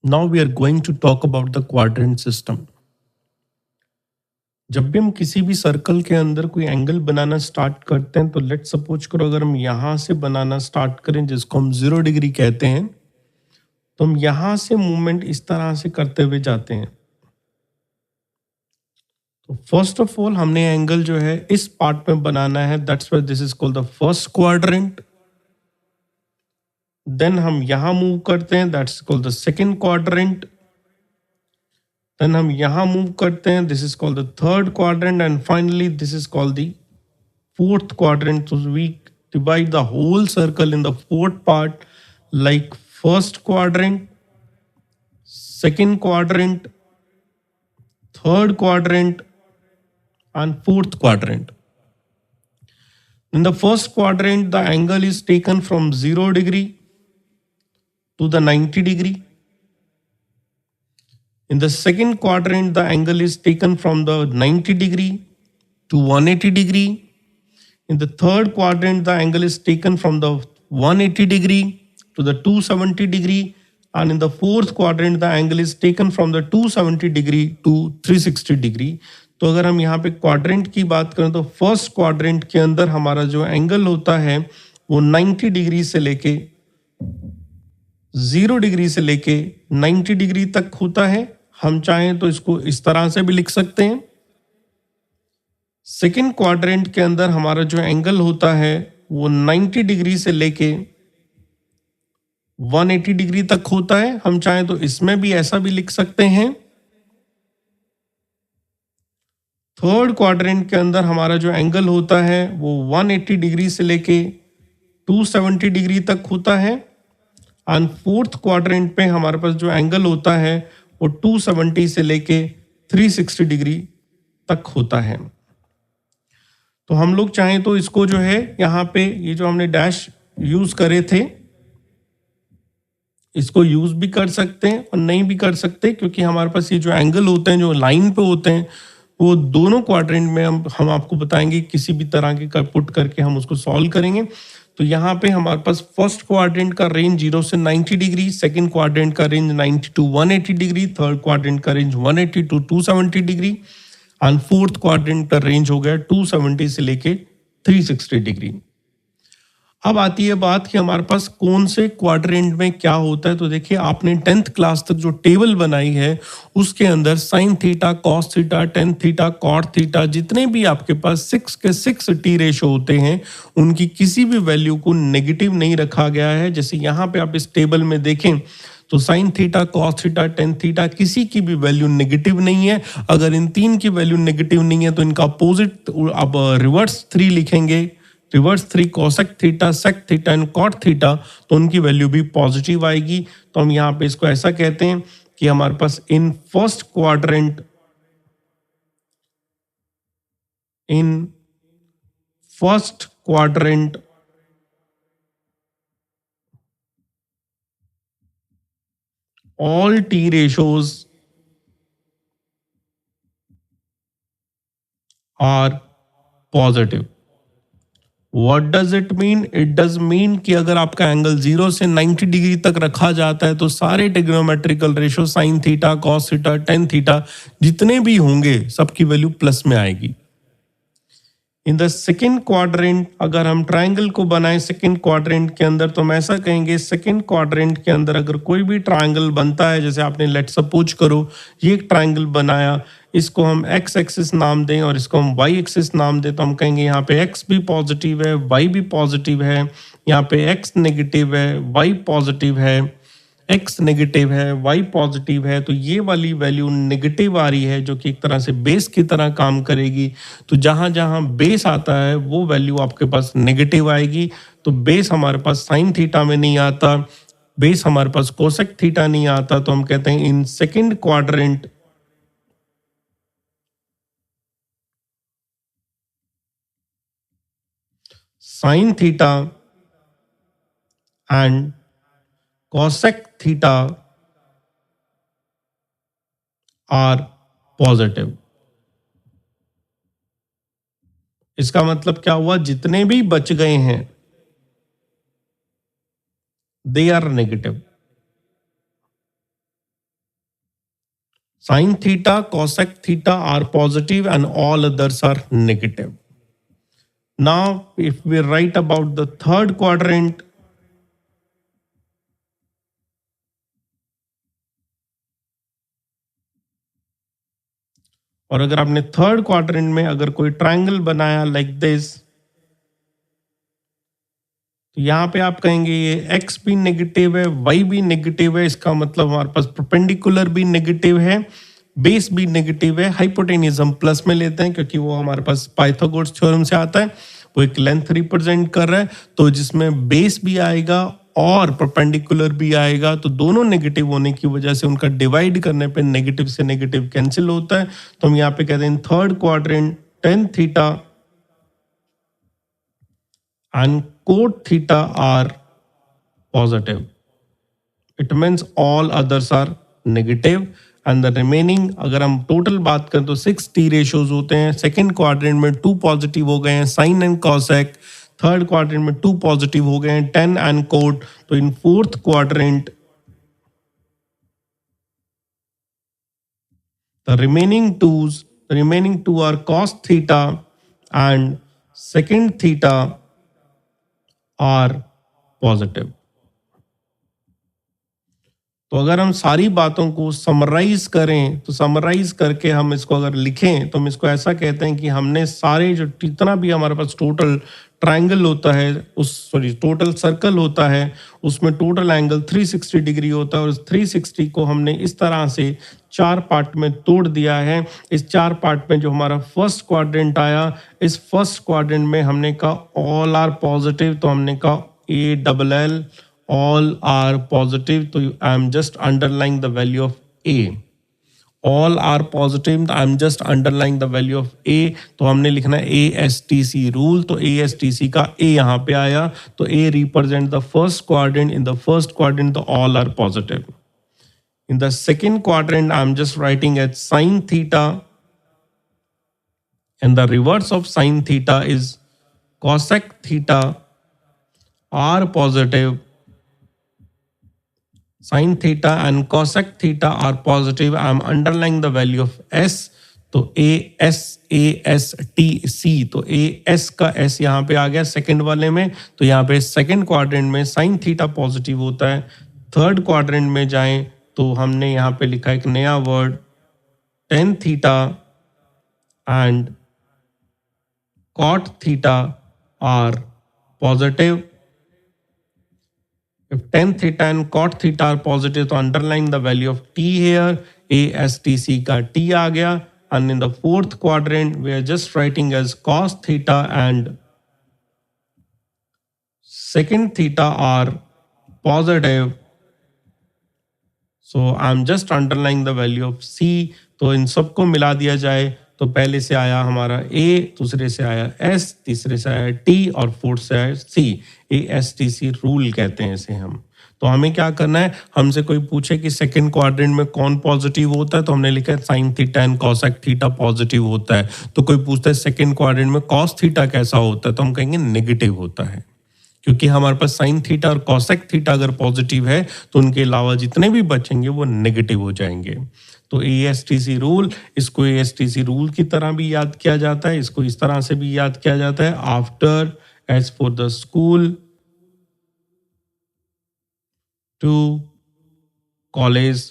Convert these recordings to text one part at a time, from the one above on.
Now we are going to talk about the quadrant system. जब भी हम किसी भी सर्कल के अंदर कोई एंगल बनाना स्टार्ट करते हैं तो लेट सपोज करो अगर हम यहाँ से बनाना स्टार्ट करें जिसको हम 0 डिग्री कहते हैं, तो हम यहाँ से मूवमेंट इस तरह से करते हुए जाते हैं। तो फर्स्ट ऑफ ऑल हमने एंगल जो है इस पार्ट में बनाना है, that's why this is called the first quadrant. Then हम यहाँ मूव करते हैं, that's called the second quadrant. Then हम यहाँ मूव करते हैं, this is called the third quadrant, and finally this is called the fourth quadrant. So we divide the whole circle in the fourth part, like first quadrant, second quadrant, third quadrant, and fourth quadrant. In the first quadrant, the angle is taken from 0 degree to the 90 degree. In the second quadrant, the angle is taken from the 90 degree to 180 degree. In the third quadrant, the angle is taken from the 180 degree to the 270 degree. And in the fourth quadrant, the angle is taken from the 270 degree to 360 degree. तो अगर हम यहाँ पे quadrant की बात करें तो first quadrant के अंदर हमारा जो एंगल होता है वो 90 डिग्री से लेके 0 डिग्री से लेके 90 डिग्री तक होता है। हम चाहें तो इसको इस तरह से भी लिख सकते हैं। सेकेंड क्वाड्रेंट के अंदर हमारा जो एंगल होता है वो 90 डिग्री से लेके 180 डिग्री तक होता है। हम चाहें तो इसमें भी ऐसा भी लिख सकते हैं। थर्ड क्वाड्रेंट के अंदर हमारा जो एंगल होता है वो 180 डिग्री से लेके 270 डिग्री तक होता है। एंड फोर्थ क्वाड्रेंट पे हमारे पास जो एंगल होता है वो 270 से लेके 360 डिग्री तक होता है। तो हम लोग चाहें तो इसको जो है यहाँ पे ये जो हमने डैश यूज करे थे इसको यूज भी कर सकते हैं और नहीं भी कर सकते, क्योंकि हमारे पास ये जो एंगल होते हैं जो लाइन पे होते हैं वो दोनों क्वाड्रेंट में हम आपको बताएंगे किसी भी तरह के पुट करके हम उसको सॉल्व करेंगे। तो यहाँ पे हमारे पास फर्स्ट क्वाड्रेंट का रेंज 0 से 90 डिग्री, सेकेंड क्वाड्रेंट का range 90 to 180 degree, third quadrant का range 180 to 270 degree, and fourth quadrant का रेंज हो गया 270 से लेके 360 डिग्री। अब आती है बात कि हमारे पास कौन से क्वाड्रेंट में क्या होता है। तो देखिए आपने 10th क्लास तक जो टेबल बनाई है उसके अंदर sine theta, cos theta, tan theta, cot theta, जितने भी आपके पास 6 के 6 टी रेशो होते हैं उनकी किसी भी वैल्यू को नेगेटिव नहीं रखा गया है। जैसे यहाँ पे आप इस टेबल में देखें तो sign theta, cos theta, tan theta किसी की भी वैल्यू नेगेटिव नहीं है। अगर इन तीन की वैल्यू नेगेटिव नहीं है तो इनका अपोजिट अब रिवर्स 3 लिखेंगे, reverse 3 cosec theta, sec theta and cot theta, तो उनकी वैल्यू भी पॉजिटिव आएगी। तो हम यहाँ पे इसको ऐसा कहते हैं कि हमारे पास in first quadrant all t ratios are positive. What does it mean? It does mean कि अगर आपका एंगल 0 से 90 डिग्री तक रखा जाता है तो सारे trigonometrical ratio sign theta, cos theta, tan theta जितने भी होंगे सबकी वैल्यू प्लस में आएगी। इन द सेकेंड क्वाड्रेंट अगर हम ट्राइंगल को बनाएं सेकेंड क्वाड्रेंट के अंदर तो हम ऐसा कहेंगे सेकेंड क्वाड्रेंट के अंदर अगर कोई भी ट्राइंगल बनता है, जैसे आपने लेट सपोज करो ये एक ट्राइंगल बनाया, इसको हम एक्स एक्सिस नाम दें और इसको हम वाई एक्सिस नाम दें, तो हम कहेंगे यहाँ पे एक्स भी पॉजिटिव है, वाई भी पॉजिटिव है, यहाँ पे एक्स नेगेटिव है, वाई पॉजिटिव है, एक्स नेगेटिव है, वाई पॉजिटिव है। तो ये वाली वैल्यू नेगेटिव आ रही है जो कि एक तरह से बेस की तरह काम करेगी। तो जहां जहां बेस आता है वो वैल्यू आपके पास नेगेटिव आएगी। तो बेस हमारे पास साइन थीटा में नहीं आता, बेस हमारे पास कोसेक थीटा नहीं आता, तो हम कहते हैं in second quadrant sign theta and cosec theta are positive। इसका मतलब क्या हुआ, जितने भी बच गए हैं they are negative. Sin theta, cosec theta are positive and all others are negative. Now, if we write about the third quadrant, और अगर आपने थर्ड क्वाड्रेंट में अगर कोई ट्रायंगल बनाया लाइक दिस, तो यहाँ पे आप कहेंगे ये x भी नेगेटिव है, y भी नेगेटिव है, इसका मतलब हमारे पास परपेंडिकुलर भी नेगेटिव है, बेस भी नेगेटिव है, हाइपोटेन्यूज हम प्लस में लेते हैं क्योंकि वो हमारे पास पाइथागोरस थ्योरम से आता है, वो एक लेंथ रिप्रेजेंट कर रहा है, तो जिसमें बेस भी आएगा और परपेंडिकुलर भी आएगा, तो दोनों नेगेटिव होने की वजह से उनका डिवाइड करने पे नेगेटिव से नेगेटिव कैंसिल होता है। तो हम यहाँ पे कहते हैं third quadrant tan theta and cot theta are positive. It means all others are negative and the remaining, अगर हम टोटल बात करें तो 6 t रेशियोज होते हैं। सेकेंड क्वाड्रेंट में 2 पॉजिटिव हो गए हैं sine and cosec, third quadrant में 2 पॉजिटिव हो गए हैं tan एंड कोट। तो in fourth quadrant the remaining two are cos theta and secant theta are positive. तो अगर हम सारी बातों को समराइज करें, तो समराइज करके हम इसको अगर लिखें तो हम इसको ऐसा कहते हैं कि हमने सारे जो जितना भी हमारे पास टोटल ट्रायंगल होता है, टोटल सर्कल होता है, उसमें टोटल एंगल 360 डिग्री होता है और इस 360 को हमने इस तरह से 4 पार्ट में तोड़ दिया है। इस 4 पार्ट में जो हमारा फर्स्ट क्वाड्रेंट आया, इस फर्स्ट क्वाड्रेंट में हमने कहा ऑल आर पॉजिटिव, तो हमने कहा ALL all are positive, तो I am just underlying the value of A. All are positive, I am just underlying the value of A. तो हमने लिखना है ASTC रूल, तो ASTC का A यहाँ पे आया, तो A represent the first quadrant. In the first quadrant the all are positive. In the second quadrant I am just writing as sin theta, and the reverse of sin theta is cosec theta are positive. Sin theta and cosec theta are positive. I am underlying the value of S. तो ASTC, तो AS का S यहाँ पे आ गया second वाले में, तो यहाँ पे सेकंड क्वाड्रेंट में sin थीटा पॉजिटिव होता है। थर्ड क्वाड्रेंट में जाएं तो हमने यहाँ पे लिखा एक नया word tan theta and cot theta are positive. If tan theta and cot theta are positive, तो underline the value of t here, ASTC का t आ गया, and in the fourth quadrant we are just writing as cos theta and secant theta are positive, so I'm just underlying the value of c। तो इन सबको मिला दिया जाए तो पहले से आया हमारा A, दूसरे से आया S, तीसरे से आया T और फोर्थ से आया C। ASTC रूल कहते हैं इसे हम। तो हमें क्या करना है, हमसे कोई पूछे कि सेकंड क्वाड्रेंट में कौन पॉजिटिव होता है, तो हमने लिखा है sign theta and cosec theta positive होता है। तो कोई पूछता है सेकंड क्वाड्रेंट में कॉस थीटा कैसा होता है, तो हम कहेंगे नेगेटिव होता है, क्योंकि हमारे पास साइन थीटा और कॉसेक थीटा अगर पॉजिटिव है तो उनके अलावा जितने भी बचेंगे वो नेगेटिव हो जाएंगे। तो ASTC रूल, इसको ASTC रूल की तरह भी याद किया जाता है, इसको इस तरह से भी याद किया जाता है, after as for the school to college,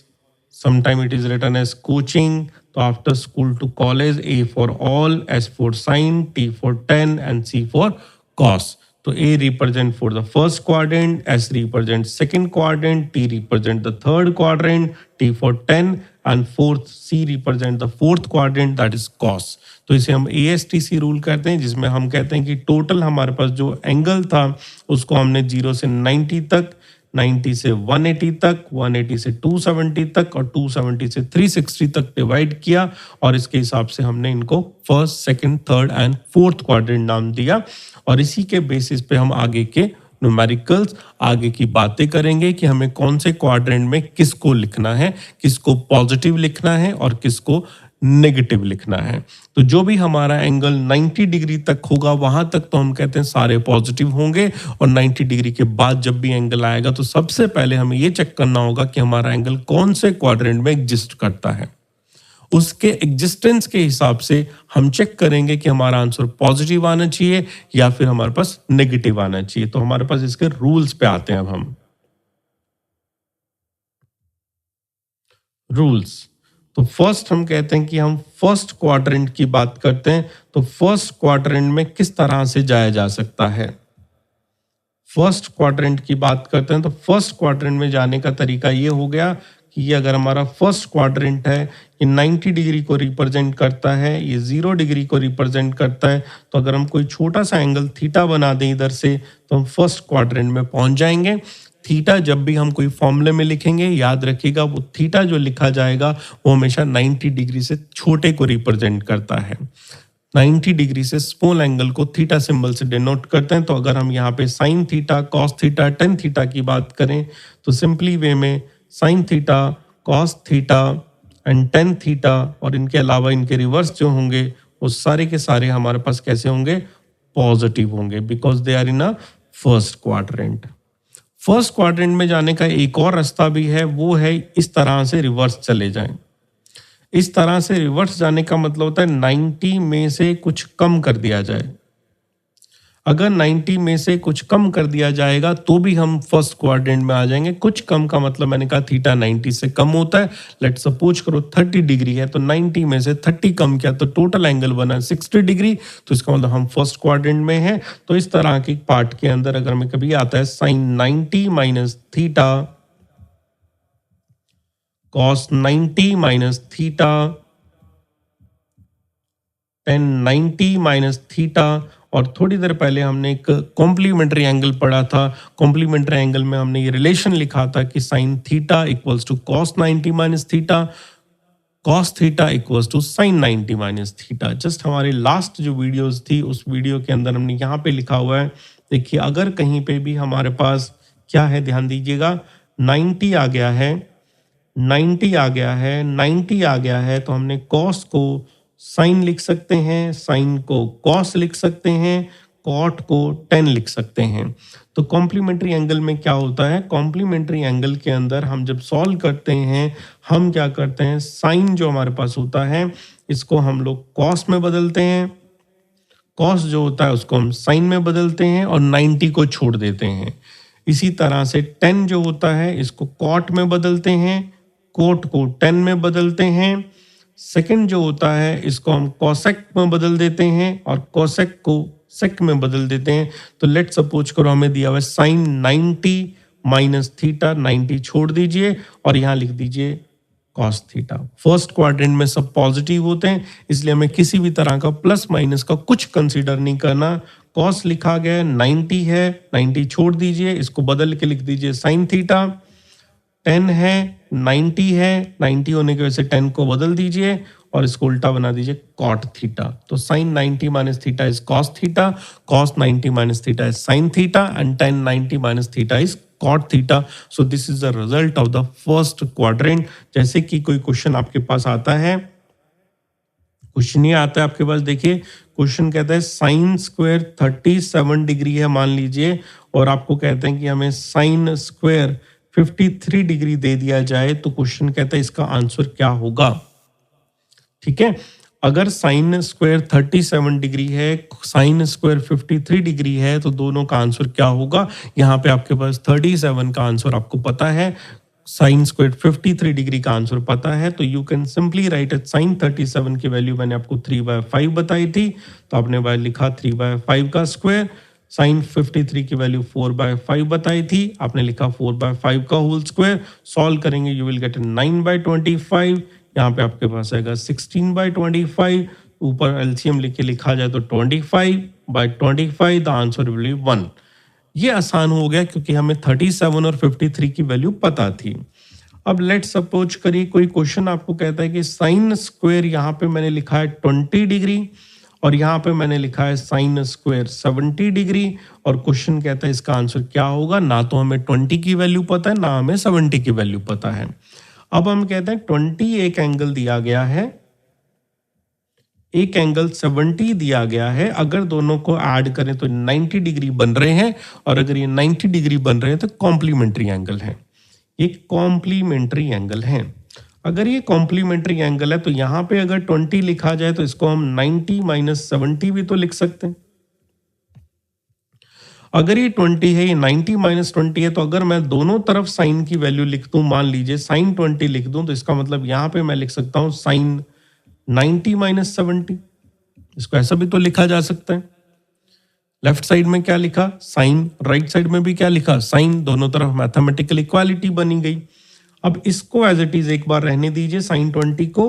sometime it is written as coaching. तो after school to college, A for all, S for sine, T for tan and C for cos. तो A represent for the first quadrant, S represent second quadrant, T represent the third quadrant, T for tan and fourth C represent the fourth quadrant, that is cos। तो इसे हम ASTC rule कहते हैं, जिसमें हम कहते हैं कि टोटल हमारे पास जो एंगल था उसको हमने 0 से 90 तक, 90 से 180 तक, 180 से 270 तक और 270 से 360 तक डिवाइड किया, और इसके हिसाब से हमने इनको first, second, third and fourth quadrant नाम दिया। और इसी के बेसिस पे हम आगे के न्यूमेरिकल्स, आगे की बातें करेंगे कि हमें कौन से क्वाड्रेंट में किसको लिखना है, किसको पॉजिटिव लिखना है और किसको नेगेटिव लिखना है। तो जो भी हमारा एंगल 90 डिग्री तक होगा वहां तक तो हम कहते हैं सारे पॉजिटिव होंगे, और 90 डिग्री के बाद जब भी एंगल आएगा तो सबसे पहले हमें ये चेक करना होगा कि हमारा एंगल कौन से क्वाड्रेंट में एग्जिस्ट करता है। उसके एग्जिस्टेंस के हिसाब से हम चेक करेंगे कि हमारा आंसर पॉजिटिव आना चाहिए या फिर हमारे पास नेगेटिव आना चाहिए। तो हमारे पास इसके रूल्स पे आते हैं। अब हम रूल्स, तो फर्स्ट हम कहते हैं कि हम फर्स्ट क्वाड्रेंट की बात करते हैं। तो फर्स्ट क्वाड्रेंट में किस तरह से जाया जा सकता है? फर्स्ट क्वाड्रेंट की बात करते हैं तो फर्स्ट क्वाड्रेंट में जाने का तरीका ये हो गया कि ये अगर हमारा फर्स्ट क्वाड्रेंट है, ये 90 डिग्री को रिप्रेजेंट करता है, ये 0 डिग्री को रिप्रेजेंट करता है। तो अगर हम कोई छोटा सा एंगल थीटा बना दें इधर से तो हम फर्स्ट क्वाड्रेंट में पहुंच जाएंगे। थीटा जब भी हम कोई फॉर्मूले में लिखेंगे, याद रखिएगा वो थीटा जो लिखा जाएगा वो हमेशा 90 डिग्री से छोटे को रिप्रेजेंट करता है। 90 डिग्री से स्मॉल एंगल को थीटा सिंबल से डिनोट करते हैं। तो अगर हम यहाँ पे sign theta, cos theta, tan theta की बात करें तो सिंपली वे में sign theta, cos theta and tan theta और इनके अलावा इनके रिवर्स जो होंगे वो सारे के सारे हमारे पास कैसे होंगे? पॉजिटिव होंगे, because they are in a first quadrant. First quadrant में जाने का एक और रास्ता भी है, वो है इस तरह से रिवर्स चले जाएं। इस तरह से रिवर्स जाने का मतलब होता है 90 में से कुछ कम कर दिया जाए। अगर 90 में से कुछ कम कर दिया जाएगा तो भी हम फर्स्ट क्वाड्रेंट में आ जाएंगे। कुछ कम का मतलब मैंने कहा थीटा 90 से कम होता है। लेट्स सपोज करो 30 डिग्री है तो 90 में से 30 कम किया तो टोटल एंगल बना 60 डिग्री। तो इसका मतलब हम फर्स्ट क्वाड्रेंट में हैं। तो इस तरह के पार्ट के अंदर अगर हमें कभी आता है sine 90 minus theta, cos 90 minus theta, tan 90 minus theta, और थोड़ी देर पहले हमने एक कॉम्प्लीमेंट्री एंगल पढ़ा था। कॉम्प्लीमेंट्री एंगल में हमने ये रिलेशन लिखा था कि sine theta equals to cos 90 minus theta, cos theta equals to sine 90 minus theta. Just हमारे लास्ट जो वीडियोस थी उस वीडियो के अंदर हमने यहाँ पे लिखा हुआ है। देखिए अगर कहीं पे भी हमारे पास क्या है, ध्यान दीजिएगा, 90 आ गया है, 90 आ गया है, 90 आ गया है तो हमने कॉस को साइन लिख सकते हैं, साइन को कॉस लिख सकते हैं, कॉट को टेन लिख सकते हैं। तो कॉम्प्लीमेंट्री एंगल में क्या होता है? कॉम्प्लीमेंट्री एंगल के अंदर हम जब सॉल्व करते हैं हम क्या करते हैं, साइन जो हमारे पास होता है इसको हम लोग कॉस में बदलते हैं, कॉस जो होता है उसको हम साइन में बदलते हैं और 90 को छोड़ देते हैं। इसी तरह से 10 जो होता है इसको कॉट में बदलते हैं, कोट को 10 में बदलते हैं। सेकंड जो होता है इसको हम कॉसेक में बदल देते हैं और कॉसेक को सेक में बदल देते हैं। तो लेट सपोज करो हमें दिया हुआ है साइन 90 माइनस थीटा, 90 छोड़ दीजिए और यहाँ लिख दीजिए कॉस थीटा। फर्स्ट क्वाड्रेंट में सब पॉजिटिव होते हैं इसलिए हमें किसी भी तरह का प्लस माइनस का कुछ कंसीडर नहीं करना। कॉस लिखा गया है, 90 है, 90 छोड़ दीजिए, इसको बदल के लिख दीजिए साइन थीटा। 10 है, 90 है, 90 होने की वजह से 10 को बदल दीजिए और इसको उल्टा बना दीजिए कॉट थीटा। तो sine 90 minus theta is cos theta, cos 90 minus theta is sine theta and tan 90 minus theta is cot theta. So this is the result of the first quadrant. जैसे कि कोई क्वेश्चन आपके पास आता है, question ये आता है आपके पास, देखिए क्वेश्चन कहता है साइन स्क्वायर 37 डिग्री है मान लीजिए और आपको कहते हैं कि हमें साइन स्क्वायर 53 डिग्री दे दिया जाए तो क्वेश्चन कहता है इसका आंसर क्या होगा। ठीक है, अगर साइन स्क्वायर 37 डिग्री है, साइन स्क्वायर 53 डिग्री है तो दोनों का आंसर क्या होगा। यहाँ पे आपके पास 37 का आंसर आपको पता है, साइन स्क्वायर 53 डिग्री का आंसर पता है, तो you can simply write at sine 37 की वैल्यू मैंने आपको 3/5 बताई थी तो आपने लिखा 3/5 का स्क्वायर। साइन 53 की वैल्यू 4/5 बताई थी, आपने लिखा 4/5 का होल स्क्वायर। सॉल्व करेंगे यू विल गेट 9/25। यहाँ पे आपके पास आएगा 16/25। ऊपर एलसीएम लिख के लिखा जाए तो 25/25 द आंसर विल बी 1। ये आसान हो गया क्योंकि हमें 37 और 53 की वैल्यू पता थी। अब लेट सपोज करिए कोई क्वेश्चन आपको कहता है कि साइन स्क्वायर यहाँ पे मैंने लिखा है 20 डिग्री और यहाँ पे मैंने लिखा है साइन स्क्वायर 70 डिग्री और क्वेश्चन कहता है इसका आंसर क्या होगा। ना तो हमें 20 की वैल्यू पता है ना हमें 70 की वैल्यू पता है। अब हम कहते हैं 20 एक एंगल दिया गया है, एक एंगल 70 दिया गया है, अगर दोनों को ऐड करें तो 90 डिग्री बन रहे हैं और अगर ये 90 डिग्री बन रहे हैं तो कॉम्प्लीमेंट्री एंगल है, ये कॉम्प्लीमेंट्री एंगल है। अगर ये कॉम्प्लीमेंट्री एंगल है तो यहाँ पे अगर 20 लिखा जाए तो इसको हम 90 माइनस 70 भी तो लिख सकते हैं। अगर ये 20 है, ये 90 माइनस 20 है, तो अगर मैं दोनों तरफ साइन की वैल्यू लिख दूं, मान लीजिए साइन 20 लिख दूं, तो इसका मतलब यहाँ पे मैं लिख सकता हूँ साइन 90 माइनस 70। इसको ऐसा भी तो लिखा जा सकता है। लेफ्ट साइड में क्या लिखा साइन, राइट साइड में भी क्या लिखा साइन, दोनों तरफ मैथमेटिकल इक्वालिटी बनी गई। अब इसको एज इट इज एक बार रहने दीजिए, साइन 20 को।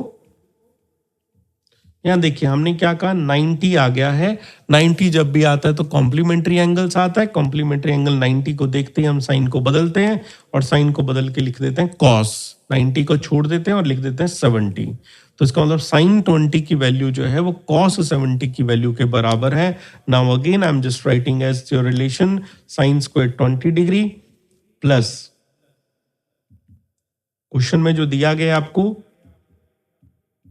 यहां देखिए हमने क्या कहा 90 आ गया है। 90 जब भी आता है तो कॉम्प्लीमेंट्री एंगल्स आता है। कॉम्प्लीमेंट्री एंगल 90 को देखते ही हम साइन को बदलते हैं और साइन को बदल के लिख देते हैं कॉस। 90 को छोड़ देते हैं और लिख देते हैं 70। तो इसका मतलब साइन 20 की वैल्यू जो है वो कॉस 70 की वैल्यू के बराबर है। Now again I am just writing as your relation sine square 20 degree plus question में जो दिया गया आपको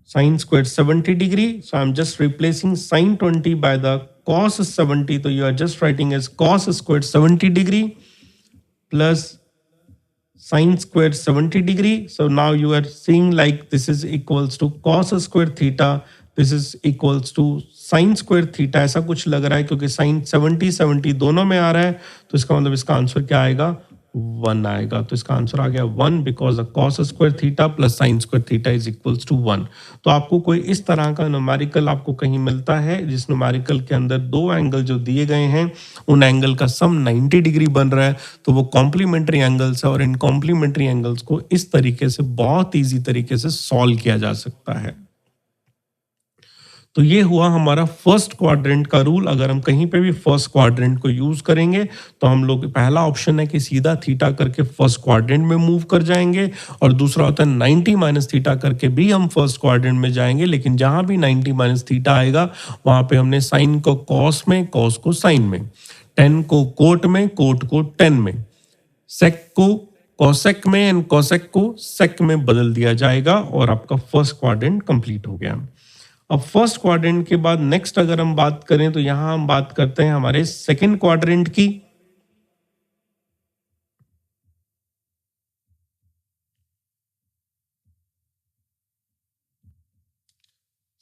sin squared 70 degree. So I'm just replacing sin 20 by the cos 70. So you are just writing as cos squared 70 degree plus sin squared 70 degree. So now you are seeing like this is equals to cos squared theta. This is equals to sin squared theta. ऐसा कुछ लग रहा है क्योंकि sin 70 70 दोनों में आ रहा है, तो इसका मतलब इसका आंसर क्या आएगा 1 आएगा। तो इसका आंसर आ गया 1 because cos square theta plus sine square theta is equals to 1। तो आपको कोई इस तरह का न्यूमेरिकल आपको कहीं मिलता है जिस न्यूमेरिकल के अंदर दो एंगल जो दिए गए हैं उन एंगल का सम 90 डिग्री बन रहा है, तो वो कॉम्प्लीमेंट्री एंगल्स है और इन कॉम्प्लीमेंट्री एंगल्स को इस तरीके से बहुत ईजी तरीके से सॉल्व किया जा सकता है। तो ये हुआ हमारा फर्स्ट क्वाड्रेंट का रूल। अगर हम कहीं पे भी फर्स्ट क्वाड्रेंट को यूज करेंगे तो हम लोग पहला ऑप्शन है कि सीधा थीटा करके फर्स्ट क्वाड्रेंट में मूव कर जाएंगे, और दूसरा होता है 90 माइनस थीटा करके भी हम फर्स्ट क्वाड्रेंट में जाएंगे। लेकिन जहां भी 90 माइनस थीटा आएगा वहां पे हमने साइन को कॉस में, कॉस को साइन में, टेन को कोट में, कोट को टेन में, सेक को कॉसेक में एंड कॉसेक को सेक में बदल दिया जाएगा और आपका फर्स्ट क्वाड्रेंट कंप्लीट हो गया। अब फर्स्ट क्वाड्रेंट के बाद नेक्स्ट अगर हम बात करें तो यहां हम बात करते हैं हमारे सेकंड क्वाड्रेंट की।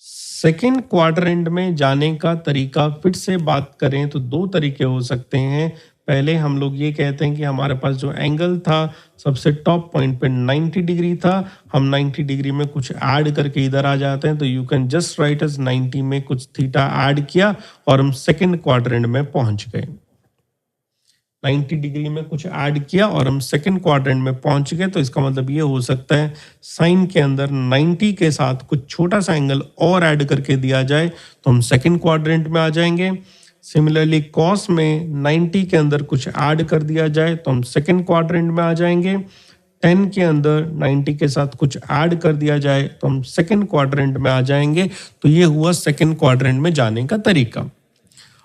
सेकंड क्वाड्रेंट में जाने का तरीका फिर से बात करें तो दो तरीके हो सकते हैं। पहले हम लोग ये कहते हैं कि हमारे पास जो एंगल था सबसे टॉप पॉइंट पे 90 डिग्री था, हम 90 डिग्री में कुछ ऐड करके इधर आ जाते हैं, तो you can just write as 90 में कुछ थीटा ऐड किया और हम सेकंड क्वाड्रेंट में पहुंच गए। 90 डिग्री में कुछ ऐड किया और हम सेकंड क्वाड्रेंट में पहुंच गए, तो इसका मतलब ये हो सकता है साइन के अंदर 90 के साथ कुछ छोटा सा एंगल और ऐड करके दिया जाए तो हम सेकंड क्वाड्रेंट में आ जाएंगे। सिमिलरली कॉस में 90 के अंदर कुछ ऐड कर दिया जाए तो हम सेकंड क्वाड्रेंट में आ जाएंगे। 10 के अंदर 90 के साथ कुछ ऐड कर दिया जाए तो हम सेकंड क्वाड्रेंट में आ जाएंगे। तो ये हुआ सेकंड क्वाड्रेंट में जाने का तरीका।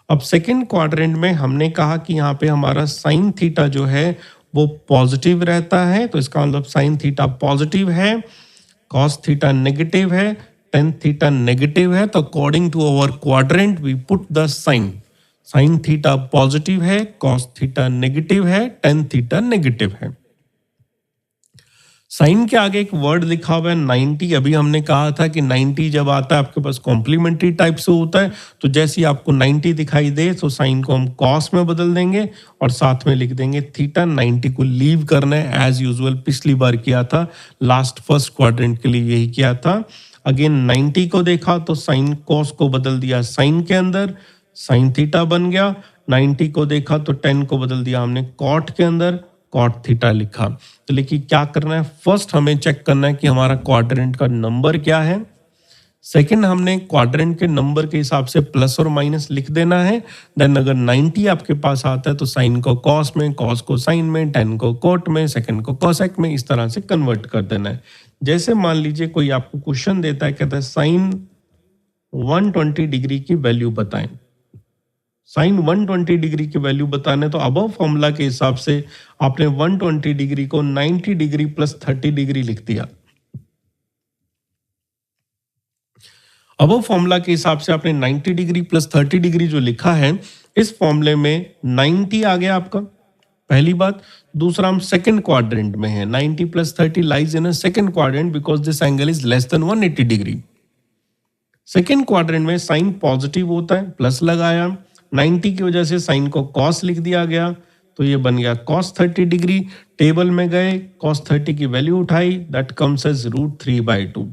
अब सेकंड क्वाड्रेंट में हमने कहा कि यहाँ पे हमारा साइन थीटा जो है वो पॉजिटिव रहता है, तो इसका मतलब साइन थीटा पॉजिटिव है, कॉस थीटा नेगेटिव है, टेन थीटा नेगेटिव है। तो according to our quadrant we put the sine, sine theta positive है, कॉस थीटा नेगेटिव है, टेन थीटा नेगेटिव है। साइन के आगे एक वर्ड लिखा हुआ है 90। अभी हमने कहा था कि 90 जब आता है आपके पास कॉम्प्लीमेंट्री टाइप से होता है, तो जैसे ही आपको 90 दिखाई दे तो साइन को हम कॉस में बदल देंगे और साथ में लिख देंगे थीटा। 90 को लीव करना है एज यूजुअल, पिछली बार किया था, लास्ट फर्स्ट क्वाड्रेंट के लिए यही किया था। अगेन 90 को देखा तो साइन कॉस को बदल दिया साइन के अंदर, साइन थीटा बन गया। 90 को देखा तो 10 को बदल दिया हमने कॉट के अंदर, कॉट थीटा लिखा। तो लेकिन क्या करना है, फर्स्ट हमें चेक करना है कि हमारा क्वाड्रेंट का नंबर क्या है। सेकंड हमने क्वाड्रेंट के नंबर के हिसाब से प्लस और माइनस लिख देना है। देन अगर 90 आपके पास आता है तो साइन को कॉस में, कॉस को साइन में, 10 को कोट में, सेकंड को कॉसेक में, इस तरह से कन्वर्ट कर देना है। जैसे मान लीजिए कोई आपको क्वेश्चन देता है, कहता है साइन 120 डिग्री की वैल्यू बताएं। साइन 120 डिग्री की वैल्यू बताने, तो अबव फॉर्मूला के हिसाब से आपने 120 डिग्री को 90 डिग्री प्लस 30 डिग्री लिख दिया। अबव फॉर्मूला के हिसाब से आपने 90 डिग्री प्लस 30 डिग्री जो लिखा है, इस फॉर्मूले में 90 आ गया आपका पहली बात। दूसरा, हम सेकंड क्वाड्रेंट में है, 90 + 30 lies in a second quadrant because this angle is less than 180 degree. Second quadrant में साइन पॉजिटिव होता है, प्लस लगाया, 90 की वजह से साइन को कॉस लिख दिया गया, तो ये बन गया cos 30 डिग्री। टेबल में गए, cos 30 की वैल्यू उठाई, दैट कम्स एज √3/2।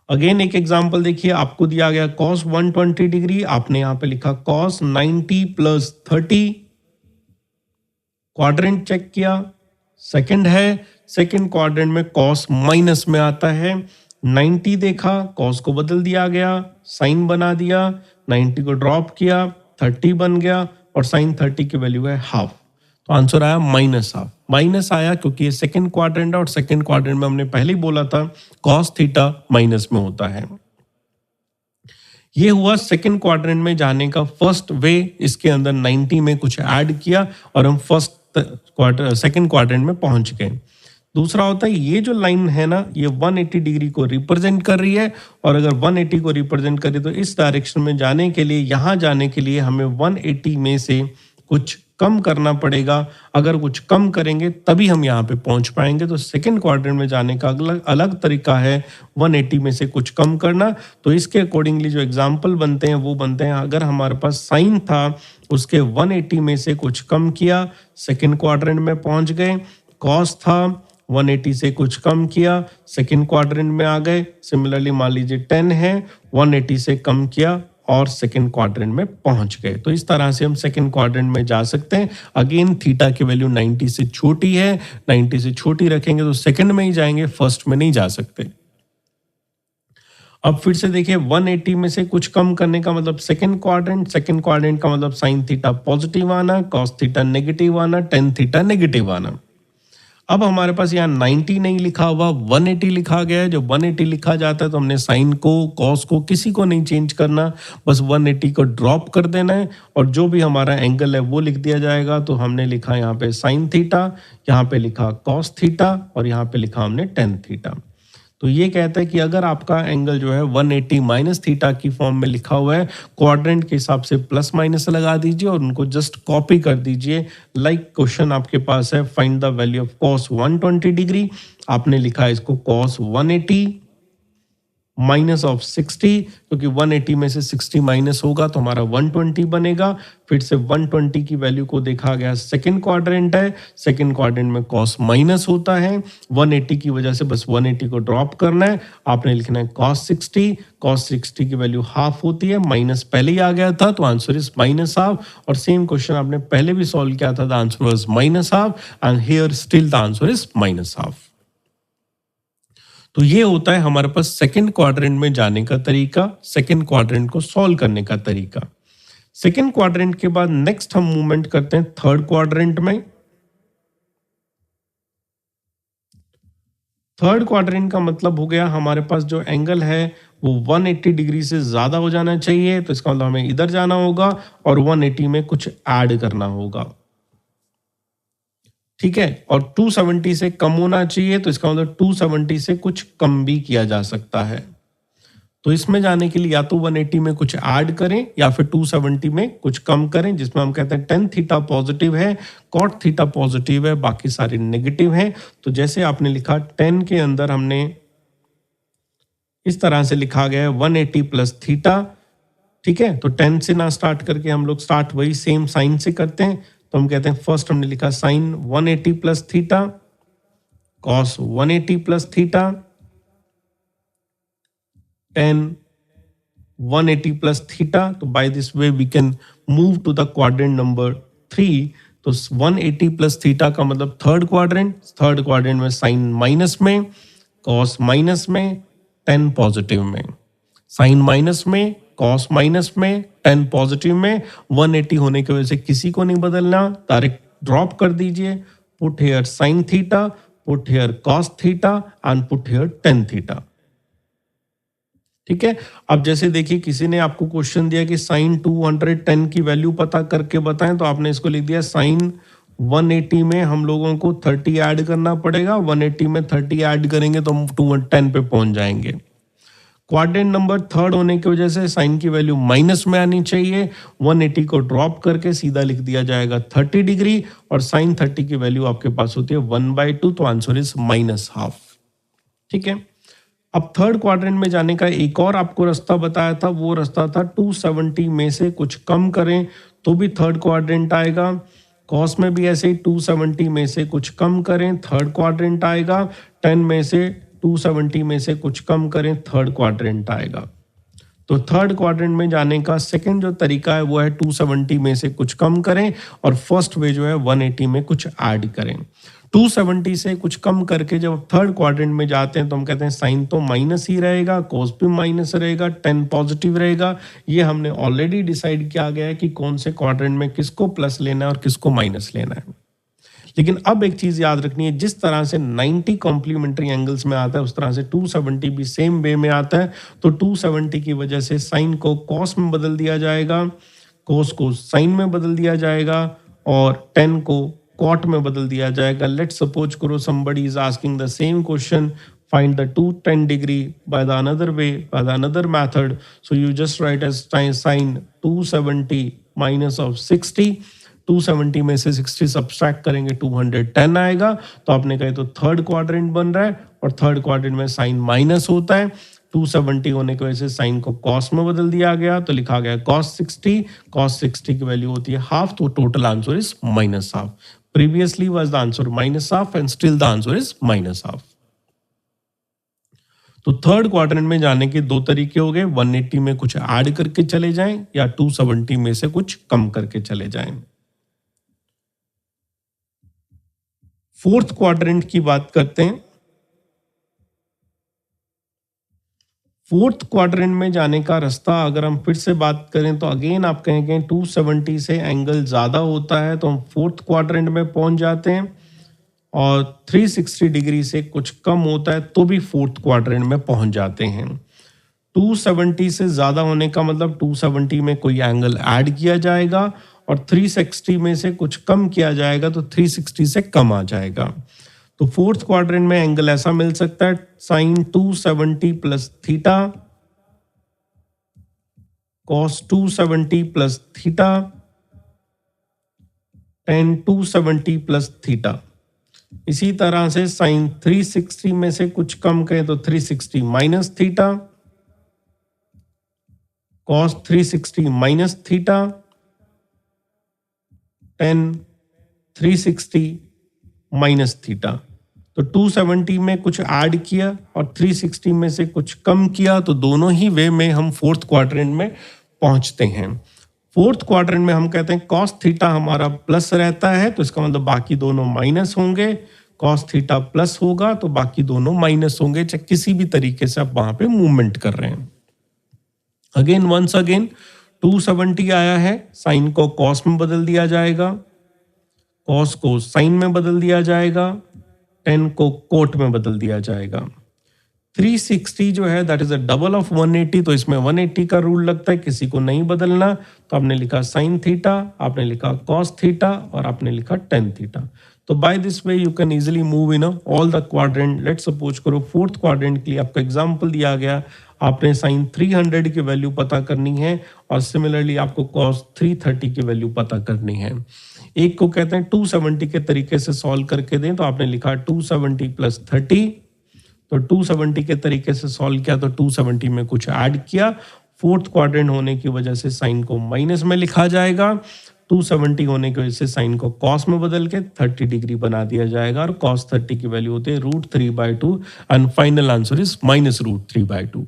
अगेन एक एग्जांपल देखिए, आपको दिया गया cos 120 डिग्री, आपने यहां पे लिखा cos 90 + 30, क्वाड्रेंट चेक किया, सेकंड है, सेकंड क्वाड्रेंट में cos माइनस में आता है, 90 देखा, cos को बदल दिया गया, साइन बना दिया, 90 को ड्रॉप किया, 30 बन गया, और साइन 30 की वैल्यू है हाफ, तो आंसर आया -हाफ। माइनस आया क्योंकि ये सेकंड क्वाड्रेंट है, और सेकंड क्वाड्रेंट में हमने पहले ही बोला था cos थीटा माइनस में होता है। ये हुआ सेकंड क्वाड्रेंट में जाने का फर्स्ट वे, इसके अंदर 90 में कुछ ऐड किया और हम सेकंड क्वाड्रेंट में पहुंच गए। दूसरा होता है, ये जो लाइन है ना, ये 180 डिग्री को रिप्रेजेंट कर रही है, और अगर 180 को रिप्रेजेंट करे तो इस डायरेक्शन में जाने के लिए, यहां जाने के लिए हमें 180 में से कुछ कम करना पड़ेगा। अगर कुछ कम करेंगे तभी हम यहाँ पे पहुंच पाएंगे। तो सेकंड क्वाड्रेंट में जाने का अलग तरीका है 180 में से कुछ कम करना। तो इसके अकॉर्डिंगली जो एग्जाम्पल बनते हैं वो बनते हैं, अगर हमारे पास साइन था, उसके 180 में से कुछ कम किया, सेकंड क्वाड्रेंट में पहुंच गए। कॉस था, 180 से कुछ कम किया, सेकंड क्वाड्रेंट में आ गए। सिमिलरली मान लीजिए 10 है, 180 से कम किया और सेकंड क्वाड्रेंट में पहुंच गए। तो इस तरह से हम सेकंड क्वाड्रेंट में जा सकते हैं। अगेन थीटा की वैल्यू 90 से छोटी है, 90 से छोटी रखेंगे तो सेकंड में ही जाएंगे, फर्स्ट में नहीं जा सकते। अब फिर से देखिए, 180 में से कुछ कम करने का मतलब सेकंड क्वाड्रेंट का मतलब साइन थीटा पॉजिटिव आना, कॉस थीटा नेगेटिव आना, टेन थीटा नेगेटिव आना। अब हमारे पास यहाँ 90 नहीं लिखा हुआ, 180 लिखा गया है। जब 180 लिखा जाता है तो हमने साइन को, कॉस को, किसी को नहीं चेंज करना, बस 180 को ड्रॉप कर देना है और जो भी हमारा एंगल है वो लिख दिया जाएगा। तो हमने लिखा यहाँ पे साइन थीटा, यहाँ पे लिखा कॉस थीटा और यहाँ पे लिखा हमने टेन थीटा। तो ये कहता है कि अगर आपका एंगल जो है 180 माइनस थीटा की फॉर्म में लिखा हुआ है, क्वाड्रेंट के हिसाब से प्लस माइनस लगा दीजिए और उनको जस्ट कॉपी कर दीजिए। लाइक क्वेश्चन आपके पास है, find the value of cos 120 degree, आपने लिखा है इसको कॉस 180 माइनस ऑफ 60, क्योंकि 180 में से 60 माइनस होगा तो हमारा 120 बनेगा। फिर से 120 की वैल्यू को देखा गया, सेकंड क्वाड्रेंट है, सेकंड क्वाड्रेंट में कॉस माइनस होता है, 180 की वजह से बस 180 को ड्रॉप करना है। आपने लिखना है कॉस 60 की वैल्यू हाफ होती है, माइनस पहले ही आ गया था तो आंसर इज माइनस हाफ। और सेम क्वेश्चन आपने पहले भी सॉल्व किया था, the answer was minus half and here still the answer is minus half. तो ये होता है हमारे पास सेकंड क्वाड्रेंट में जाने का तरीका, सेकंड क्वाड्रेंट को सॉल्व करने का तरीका। सेकंड क्वाड्रेंट के बाद नेक्स्ट हम मूवमेंट करते हैं थर्ड क्वाड्रेंट में। थर्ड क्वाड्रेंट का मतलब हो गया, हमारे पास जो एंगल है वो 180 डिग्री से ज्यादा हो जाना चाहिए, तो इसका मतलब हमें इधर जाना होगा और 180 में कुछ ऐड करना होगा, ठीक है। और 270 से कम होना चाहिए, तो इसका मतलब 270 से कुछ कम भी किया जा सकता है। तो इसमें जाने के लिए या तो 180 में कुछ ऐड करें या फिर 270 में कुछ कम करें, जिसमें हम कहते हैं टेन थीटा पॉजिटिव है, कॉट थीटा पॉजिटिव है, बाकी सारे नेगेटिव हैं। तो जैसे आपने लिखा 10 के अंदर हमने इस तरह से लिखा गया है 180 प्लस थीटा, ठीक है। तो 10 से ना स्टार्ट करके हम लोग स्टार्ट वही सेम साइन से करते हैं। तो हम कहते हैं फर्स्ट हमने लिखा sine 180 plus theta, cos 180 plus theta, tan 180 plus theta. तो by this way we can move to the quadrant number 3। तो 180 प्लस थीटा का मतलब थर्ड क्वाड्रेंट में साइन माइनस में, कॉस माइनस में, टेन पॉजिटिव में, साइन माइनस में, cos minus में, टेन पॉजिटिव में। 180 होने की वजह से किसी को नहीं बदलना, डायरेक्ट ड्रॉप कर दीजिए। Put here sine theta, put here cos theta and put here tan theta, ठीक है। अब जैसे देखिए, किसी ने आपको क्वेश्चन दिया कि साइन 210 की वैल्यू पता करके बताएं, तो आपने इसको लिख दिया साइन 180 में हम लोगों को 30 ऐड करना पड़ेगा, 180 में 30 ऐड करेंगे तो हम 210 पे पहुंच जाएंगे। क्वाड्रेंट नंबर थर्ड होने की वजह से साइन की वैल्यू माइनस में आनी चाहिए। 180 को ड्रॉप करके सीधा लिख दिया जाएगा 30 डिग्री, और साइन 30 की वैल्यू आपके पास होती है 1/2, तो आंसर इज -हाफ। ठीक है। अब थर्ड क्वाड्रेंट में जाने का एक और आपको रास्ता बताया था, वो रास्ता था 270 में से कुछ कम करें तो भी थर्ड क्वाड्रेंट आएगा। कॉस में भी ऐसे ही 270 में से कुछ कम करें थर्ड क्वाड्रेंट आएगा। 10 में से 270 में से कुछ कम करें थर्ड क्वाड्रेंट आएगा। तो थर्ड क्वाड्रेंट में जाने का सेकंड जो तरीका है वो है 270 में से कुछ कम करें, और फर्स्ट वे जो है 180 में कुछ ऐड करें। 270 से कुछ कम करके जब थर्ड क्वाड्रेंट में जाते हैं तो हम कहते हैं साइन तो माइनस ही रहेगा, कॉस भी माइनस रहेगा, 10 पॉजिटिव रहेगा। ये हमने ऑलरेडी डिसाइड किया गया है कि कौन से क्वाड्रेंट में किसको प्लस लेना है और किसको माइनस लेना है। लेकिन अब एक चीज याद रखनी है, जिस तरह से 90 कॉम्प्लीमेंट्री एंगल्स में आता है उस तरह से 270 भी सेम वे में आता है। तो 270 की वजह से साइन को कॉस में बदल दिया जाएगा, कॉस को साइन में बदल दिया जाएगा, और 10 को कॉट में बदल दिया जाएगा। लेट्स सपोज करो somebody is asking the same question, find the 210 degree by the another way, by the another method. So you just write as sin 270 minus of 60। 270 में से 60 सब्सट्रैक्ट करेंगे 210 आएगा। तो आपने कहे तो थर्ड क्वाड्रेंट बन रहा है, और थर्ड क्वाड्रेंट में साइन माइनस होता है। 270 होने की वजह से साइन को कॉस में बदल दिया गया, तो लिखा गया कॉस 60। कॉस 60 की वैल्यू होती है हाफ, तो total answer is -half. Previously was the answer -half and still the answer is -half. तो थर्ड क्वाड्रेंट में जाने के दो तरीके हो गए, 180 में कुछ ऐड करके चले जाएं या 270 में से कुछ कम करके चले जाएं। फोर्थ क्वाड्रेंट की बात करते हैं। फोर्थ क्वाड्रेंट में जाने का रास्ता अगर हम फिर से बात करें तो अगेन आप कहेंगे 270 से एंगल ज़्यादा होता है तो हम फोर्थ क्वाड्रेंट में पहुंच जाते हैं, और 360 डिग्री से कुछ कम होता है तो भी फोर्थ क्वाड्रेंट में पहुंच जाते हैं। 270 से ज़्यादा होने का मतलब 270 में कोई एंगल ऐड किया जाएगा, और 360 में से कुछ कम किया जाएगा तो 360 से कम आ जाएगा। तो फोर्थ क्वाड्रेंट में एंगल ऐसा मिल सकता है sine 270 plus theta, cos 270 plus theta, tan 270 plus theta. इसी तरह से साइन 360 में से कुछ कम करें तो 360 minus theta, cos 360 minus theta, ten 360 minus theta. तो 270 में कुछ ऐड किया और 360 में से कुछ कम किया, तो दोनों ही वे में हम फोर्थ क्वाड्रेंट में पहुंचते हैं। फोर्थ क्वाड्रेंट में हम कहते हैं कॉस थीटा हमारा प्लस रहता है, तो इसका मतलब बाकी दोनों माइनस होंगे। कॉस थीटा प्लस होगा तो बाकी दोनों माइनस होंगे, चाहे किसी भी तरीके से आप वहां पे मूवमेंट कर रहे हैं। अगेन वंस अगेन 270 आया है, साइन को कॉस में बदल दिया जाएगा, कॉस को साइन में बदल दिया जाएगा, 10 को कोट में बदल दिया जाएगा। 360 जो है that is a double of 180, तो इसमें 180 का रूल लगता है, किसी को नहीं बदलना। तो आपने लिखा साइन थीटा, आपने लिखा कॉस थीटा, और आपने लिखा टेन थीटा। तो by this way you can easily move in all the quadrant. Let suppose करो फोर्थ क्वाड्रेंट के लिए आपको एग्जांपल दिया गया, आपने साइन 300 की वैल्यू पता करनी है, और सिमिलरली आपको कॉस 330 की वैल्यू पता करनी है। एक को कहते हैं 270 के तरीके से सॉल्व करके दें, तो आपने लिखा 270 प्लस 30। तो 270 के तरीके से सॉल्व किया तो 270 में कुछ ऐड किया। फोर्थ क्वाड्रेंट होने की वजह से साइन को माइनस में लिखा जाएगा, 270 होने की वजह से साइन को कॉस में बदल के 30 डिग्री बना दिया जाएगा, और कॉस 30 की वैल्यू होती है √3/2, एंड फाइनल आंसर इज -√3/2।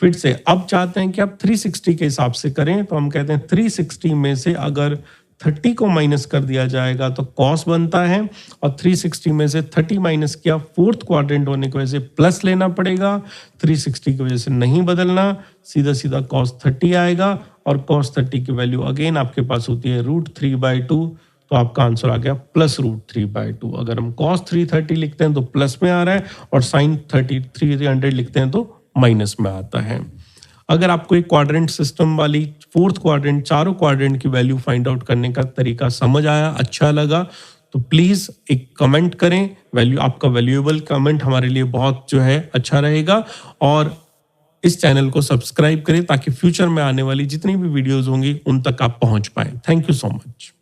फिर से अब चाहते हैं कि आप 360 के हिसाब से करें, तो हम कहते हैं 360 में से अगर 30 को माइनस कर दिया जाएगा तो कॉस बनता है, और 360 में से 30 माइनस किया, फोर्थ क्वाड्रेंट होने की वजह से प्लस लेना पड़ेगा। 360 की वजह से नहीं बदलना, सीधा सीधा कॉस 30 आएगा, और कॉस 30 की वैल्यू अगेन आपके पास होती है √3/2, तो आपका आंसर आ गया +√3/2। अगर हम कॉस 330 लिखते हैं तो प्लस में आ रहा है, और साइन 300 लिखते हैं तो माइनस में आता है। अगर आपको एक क्वाड्रेंट सिस्टम वाली फोर्थ क्वाड्रेंट, चारों क्वाड्रेंट की वैल्यू फाइंड आउट करने का तरीका समझ आया, अच्छा लगा, तो प्लीज एक कमेंट करें, आपका वैल्यूएबल कमेंट हमारे लिए बहुत जो है अच्छा रहेगा। और इस चैनल को सब्सक्राइब करें ताकि फ्यूचर में आने वाली जितनी भी वीडियोस होंगी उन तक आप पहुंच पाए। Thank you so much.